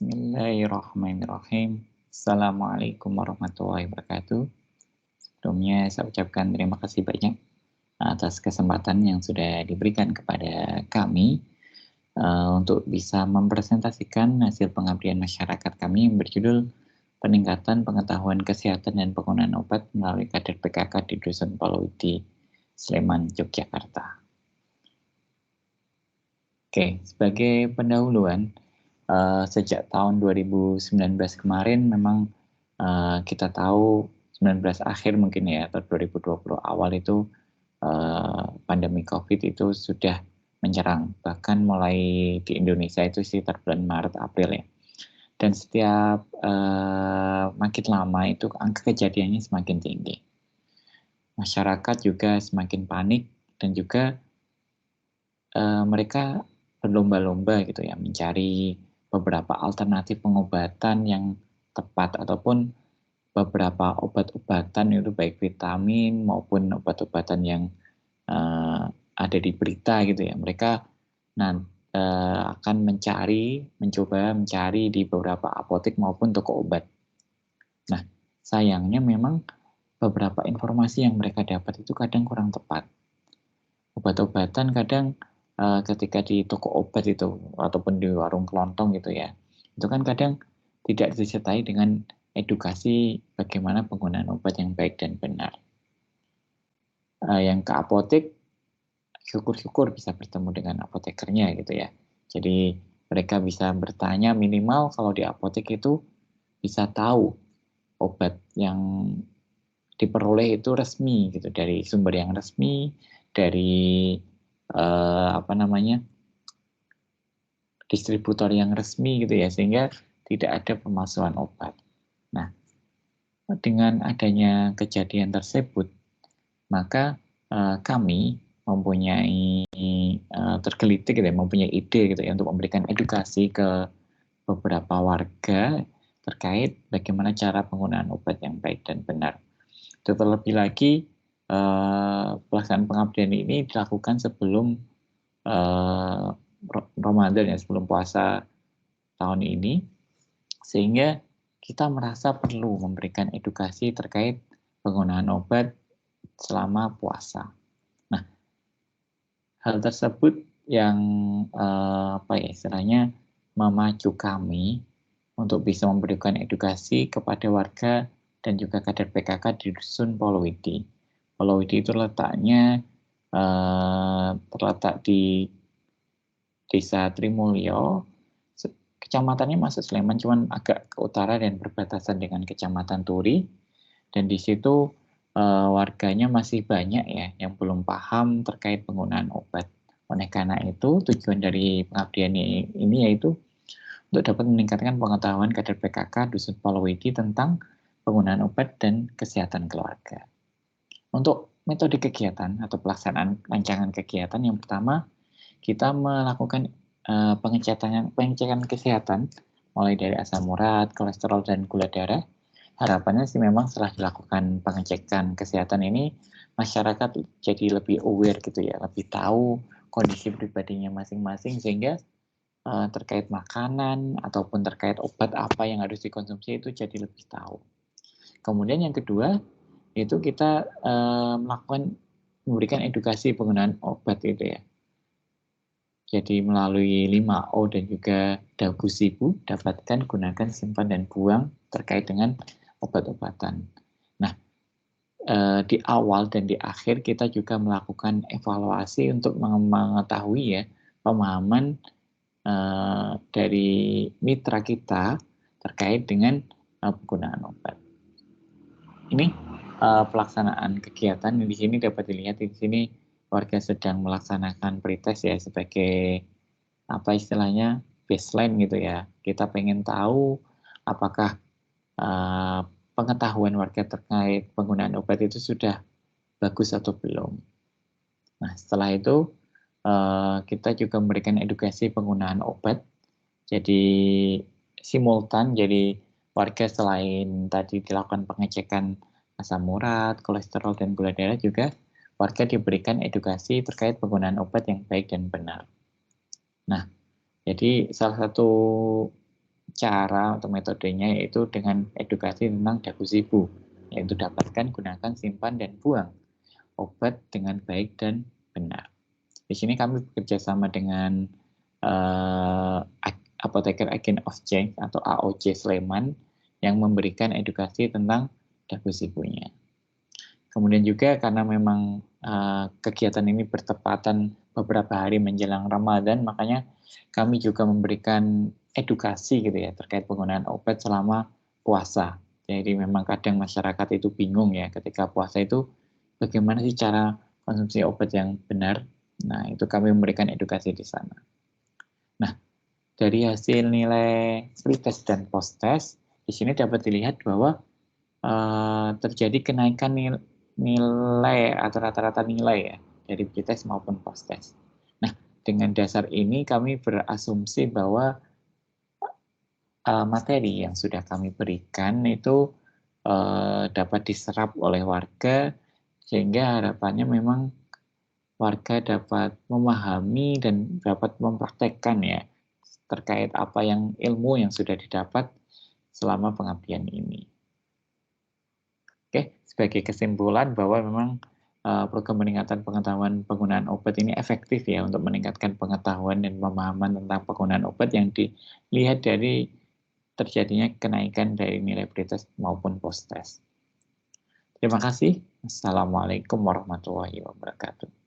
Bismillahirrahmanirrahim. Assalamualaikum warahmatullahi wabarakatuh. Sebelumnya saya ucapkan terima kasih banyak atas kesempatan yang sudah diberikan kepada kami untuk bisa mempresentasikan hasil pengabdian masyarakat kami yang berjudul Peningkatan Pengetahuan Kesehatan dan Penggunaan Obat melalui kader PKK di Dusun Palawiti, Sleman, Yogyakarta. Oke, sebagai pendahuluan, sejak tahun 2019 kemarin memang kita tahu 19 akhir mungkin ya, atau 2020 awal itu pandemi COVID itu sudah menyerang. Bahkan mulai di Indonesia itu sekitar bulan Maret, April ya. Dan setiap makin lama itu angka kejadiannya semakin tinggi. Masyarakat juga semakin panik dan juga mereka berlomba-lomba gitu ya mencari beberapa alternatif pengobatan yang tepat ataupun beberapa obat-obatan itu baik vitamin maupun obat-obatan yang ada di berita gitu ya. Mereka akan mencoba mencari di beberapa apotek maupun toko obat. Nah, sayangnya memang beberapa informasi yang mereka dapat itu kadang kurang tepat. Obat-obatan kadang ketika di toko obat itu ataupun di warung kelontong gitu ya, itu kan kadang tidak disertai dengan edukasi bagaimana penggunaan obat yang baik dan benar. Yang ke apotek, syukur-syukur bisa bertemu dengan apotekernya gitu ya. Jadi mereka bisa bertanya minimal kalau di apotek itu bisa tahu obat yang diperoleh itu resmi gitu dari sumber yang resmi, dari distributor yang resmi gitu ya, sehingga tidak ada pemalsuan obat. Nah, dengan adanya kejadian tersebut, maka kami mempunyai tergelitik gitu ya, mempunyai ide gitu ya untuk memberikan edukasi ke beberapa warga terkait bagaimana cara penggunaan obat yang baik dan benar. Terlebih lagi pelaksanaan pengabdian ini dilakukan sebelum Ramadan ya, sebelum puasa tahun ini, sehingga kita merasa perlu memberikan edukasi terkait penggunaan obat selama puasa. Nah, hal tersebut yang istilahnya memacu kami untuk bisa memberikan edukasi kepada warga dan juga kader PKK di Dusun Palawiti. Palawiti itu letaknya terletak di Desa Trimulyo, kecamatannya masuk Sleman, cuman agak ke utara dan berbatasan dengan Kecamatan Turi. Dan di situ warganya masih banyak ya yang belum paham terkait penggunaan obat. Oleh karena itu, tujuan dari pengabdian ini yaitu untuk dapat meningkatkan pengetahuan kader PKK Dusun Palawiti tentang penggunaan obat dan kesehatan keluarga. Untuk metode kegiatan atau pelaksanaan rancangan kegiatan, yang pertama kita melakukan pengecekan kesehatan mulai dari asam urat, kolesterol, dan gula darah. Harapannya sih memang setelah dilakukan pengecekan kesehatan ini, masyarakat jadi lebih aware gitu ya, lebih tahu kondisi pribadinya masing-masing, sehingga terkait makanan ataupun terkait obat apa yang harus dikonsumsi itu jadi lebih tahu. Kemudian yang kedua, itu kita memberikan edukasi penggunaan obat itu ya. Jadi melalui 5O dan juga Dagu Sibu, dapatkan, gunakan, simpan, dan buang terkait dengan obat-obatan. Nah, di awal dan di akhir kita juga melakukan evaluasi untuk mengetahui ya pemahaman dari mitra kita terkait dengan penggunaan obat. Ini pelaksanaan kegiatan di sini dapat dilihat di sini. Warga sedang melaksanakan pretest ya sebagai istilahnya baseline gitu ya. Kita pengen tahu apakah pengetahuan warga terkait penggunaan obat itu sudah bagus atau belum. Nah, setelah itu kita juga memberikan edukasi penggunaan obat. Jadi simultan, jadi warga selain tadi dilakukan pengecekan asam urat, kolesterol, dan gula darah, juga warga diberikan edukasi terkait penggunaan obat yang baik dan benar. Nah, jadi salah satu cara atau metodenya yaitu dengan edukasi tentang dagusibu, yaitu dapatkan, gunakan, simpan, dan buang obat dengan baik dan benar. Di sini kami bekerja sama dengan Apoteker Agent of Change atau AOC Sleman yang memberikan edukasi tentang dagusibunya. Kemudian juga karena memang kegiatan ini bertepatan beberapa hari menjelang Ramadan, makanya kami juga memberikan edukasi gitu ya terkait penggunaan obat selama puasa. Jadi memang kadang masyarakat itu bingung ya ketika puasa itu bagaimana sih cara konsumsi obat yang benar. Nah, itu kami memberikan edukasi di sana. Nah, dari hasil nilai pretest dan posttest, di sini dapat dilihat bahwa terjadi kenaikan nilai atau rata-rata nilai ya dari pretest maupun posttest. Nah, dengan dasar ini kami berasumsi bahwa materi yang sudah kami berikan itu dapat diserap oleh warga sehingga harapannya memang warga dapat memahami dan dapat mempraktekkan ya terkait apa yang ilmu yang sudah didapat selama pengabdian ini. Oke, sebagai kesimpulan bahwa memang program peningkatan pengetahuan penggunaan obat ini efektif ya untuk meningkatkan pengetahuan dan pemahaman tentang penggunaan obat yang dilihat dari terjadinya kenaikan dari nilai pretest maupun posttest. Terima kasih. Assalamualaikum warahmatullahi wabarakatuh.